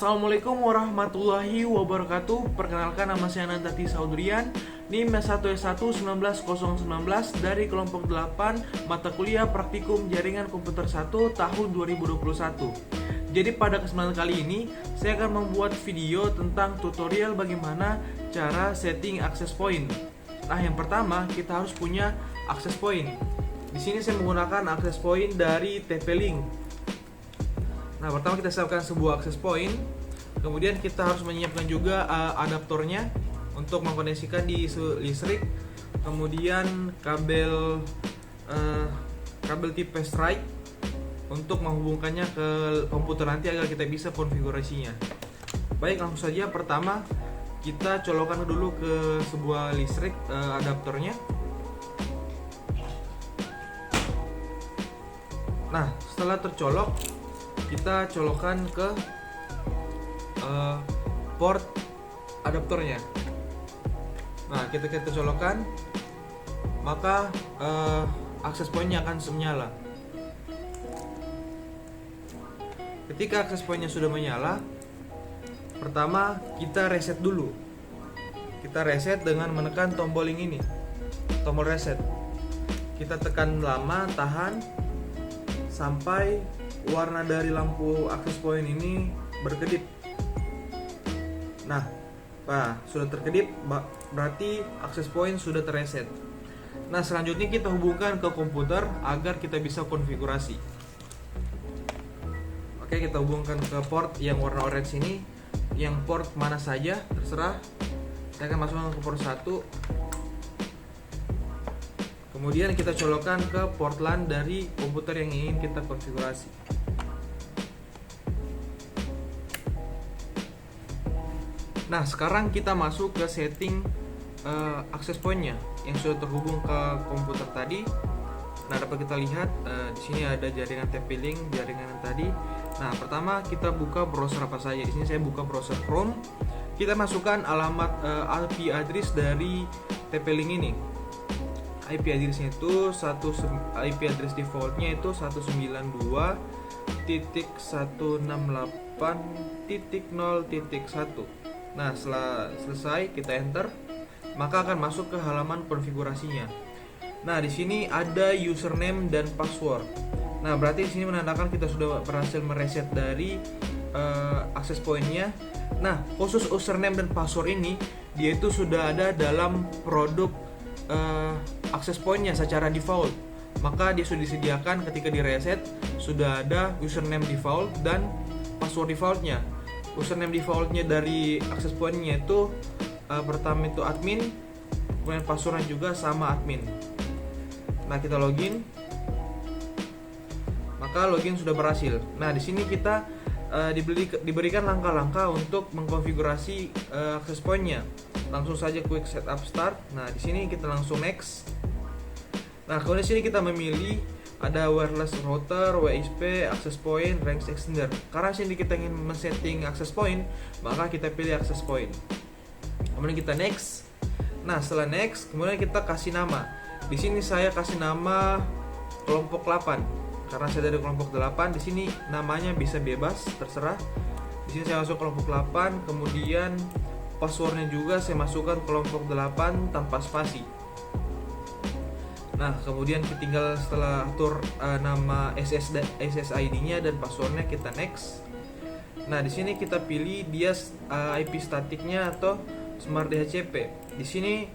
Assalamualaikum warahmatullahi wabarakatuh. Perkenalkan, nama saya Nantati Saudrian, NIM 1S1-19019 dari kelompok 8 mata kuliah praktikum jaringan komputer 1 tahun 2021. Jadi pada kesempatan kali ini saya akan membuat video tentang tutorial bagaimana cara setting access point. Nah, yang pertama kita harus punya access point. Di sini saya menggunakan access point dari TP-Link. Nah, pertama kita siapkan sebuah access point. Kemudian kita harus menyiapkan juga adaptornya untuk mengkoneksikan di listrik. Kemudian kabel tipe strike untuk menghubungkannya ke komputer nanti agar kita bisa konfigurasinya. Baik, langsung saja. Pertama kita colokkan dulu ke sebuah listrik adaptornya. Nah, setelah tercolok, kita colokkan ke port adaptornya. Nah, kita colokkan, maka access point-nya akan menyala. Ketika access point-nya sudah menyala, pertama kita reset dulu. Kita reset dengan menekan tombol yang ini, tombol reset. Kita tekan lama, tahan sampai warna dari lampu access point ini berkedip. Nah, sudah terkedip, berarti access point sudah terreset. Nah, selanjutnya kita hubungkan ke komputer agar kita bisa konfigurasi. Oke, kita hubungkan ke port yang warna orange ini. Yang port mana saja terserah. Saya akan masukkan ke port 1. Kemudian kita colokkan ke port LAN dari komputer yang ingin kita konfigurasi. Nah, sekarang kita masuk ke setting access point-nya yang sudah terhubung ke komputer tadi. Nah, dapat kita lihat di sini ada jaringan TP-Link, jaringan yang tadi. Nah, pertama kita buka browser apa saja. Di sini saya buka browser Chrome. Kita masukkan alamat IP address dari TP-Link ini. IP address-nya itu IP address default-nya itu 192.168.0.1. Nah, setelah selesai kita enter, maka akan masuk ke halaman konfigurasinya. Nah, di sini ada username dan password. Nah, berarti di sini menandakan kita sudah berhasil mereset dari access point-nya. Nah, khusus username dan password ini dia itu sudah ada dalam produk access point-nya secara default. Maka dia sudah disediakan ketika direset, sudah ada username default dan password default-nya. Username default-nya dari access point-nya itu pertama itu admin, kemudian password-nya juga sama admin. Nah, kita login. Maka login sudah berhasil. Nah, di sini kita diberikan langkah-langkah untuk mengkonfigurasi access point-nya. Langsung saja quick setup start. Nah, di sini kita langsung next. Nah, kemudian di sini kita memilih ada wireless router, WISP, access point, range extender. Karena sini kita ingin men-setting access point, maka kita pilih access point. Kemudian kita next. Nah, setelah next, kemudian kita kasih nama. Di sini saya kasih nama kelompok 8. Karena saya dari kelompok 8, di sini namanya bisa bebas, terserah. Di sini saya masuk kelompok 8, kemudian passwordnya juga saya masukkan kelompok 8 tanpa spasi. Nah, kemudian kita tinggal setelah atur nama SSID-nya dan passwordnya, kita next. Nah, di sini kita pilih dia IP statiknya atau Smart DHCP. Di sini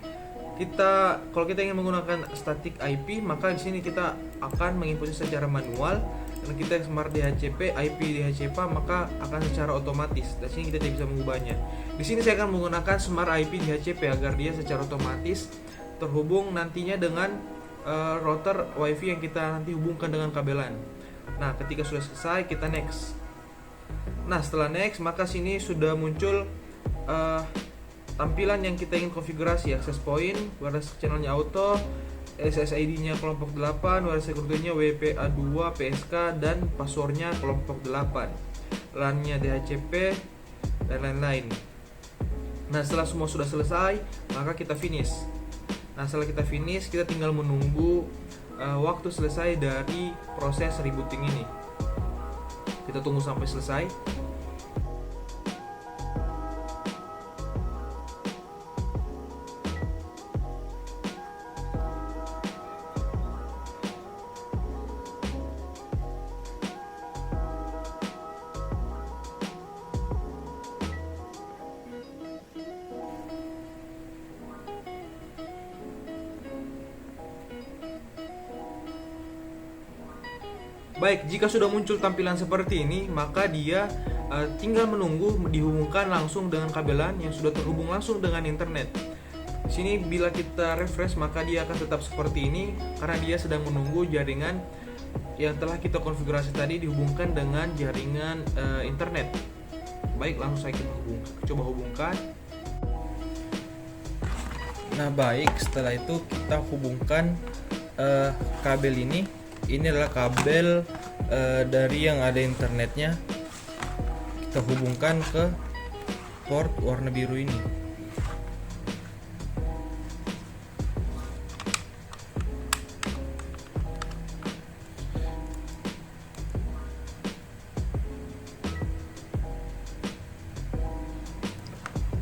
kalau kita ingin menggunakan static IP, maka di sini kita akan menginputnya secara manual. Dan kita Smart DHCP, IP DHCP, maka akan secara otomatis. Di sini kita tidak bisa mengubahnya. Di sini saya akan menggunakan Smart IP DHCP agar dia secara otomatis terhubung nantinya dengan router WiFi yang kita nanti hubungkan dengan kabelan. Nah, ketika sudah selesai, kita next. Nah, setelah next, maka sini sudah muncul tampilan yang kita ingin konfigurasi. Access point, wireless channelnya auto, SSID-nya kelompok 8, wireless security-nya WPA2 PSK, dan passwordnya kelompok 8, LAN-nya DHCP, dan lain-lain. Nah, setelah semua sudah selesai, maka kita finish. Nah, setelah kita finish, kita tinggal menunggu waktu selesai dari proses rebooting ini. Kita tunggu sampai selesai. Baik, jika sudah muncul tampilan seperti ini, maka dia tinggal menunggu dihubungkan langsung dengan kabelan yang sudah terhubung langsung dengan internet. Di sini bila kita refresh, maka dia akan tetap seperti ini karena dia sedang menunggu jaringan yang telah kita konfigurasi tadi dihubungkan dengan jaringan internet. Baik, langsung saya coba hubungkan. Nah baik, setelah itu kita hubungkan kabel ini. Ini adalah kabel dari yang ada internetnya. Kita hubungkan ke port warna biru ini.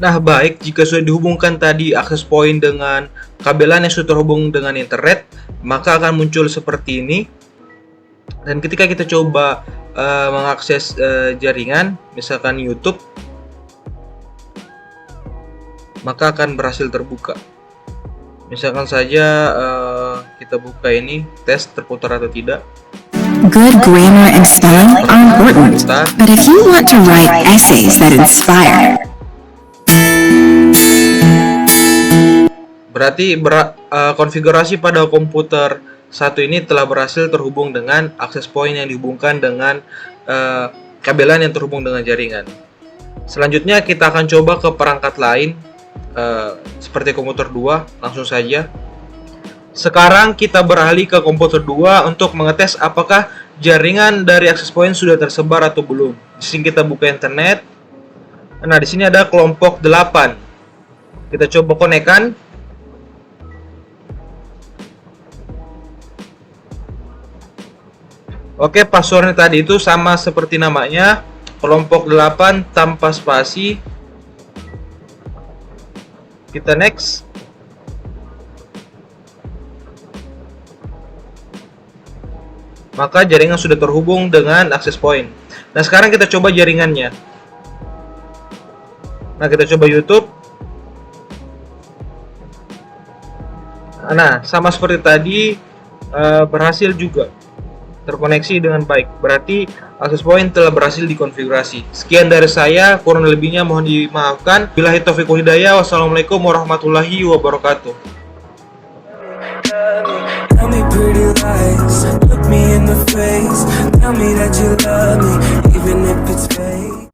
Nah baik, jika sudah dihubungkan tadi akses point dengan kabelan yang sudah terhubung dengan internet, maka akan muncul seperti ini. Dan ketika kita coba mengakses jaringan, misalkan YouTube, maka akan berhasil terbuka. Misalkan saja kita buka ini, tes terputar atau tidak. Good grammar and spelling are important, but if you want to write essays that inspire, berarti konfigurasi pada komputer satu ini telah berhasil terhubung dengan akses point yang dihubungkan dengan kabelan yang terhubung dengan jaringan. Selanjutnya kita akan coba ke perangkat lain seperti komputer 2, langsung saja. Sekarang kita beralih ke komputer 2 untuk mengetes apakah jaringan dari akses point sudah tersebar atau belum. Di sini kita buka internet. Nah, di sini ada kelompok 8. Kita coba konekkan. Oke, passwordnya tadi itu sama seperti namanya, kelompok 8 tanpa spasi. Kita next. Maka jaringan sudah terhubung dengan akses point. Nah, sekarang kita coba jaringannya. Nah, kita coba YouTube. Nah, sama seperti tadi, berhasil juga terkoneksi dengan baik. Berarti akses point telah berhasil dikonfigurasi. Sekian dari saya, kurang lebihnya mohon dimaafkan. Billahi taufiq wal hidayah. Wassalamualaikum warahmatullahi wabarakatuh. Tell me pretty lies, look me in the face, tell me that you love me, even if it's fake.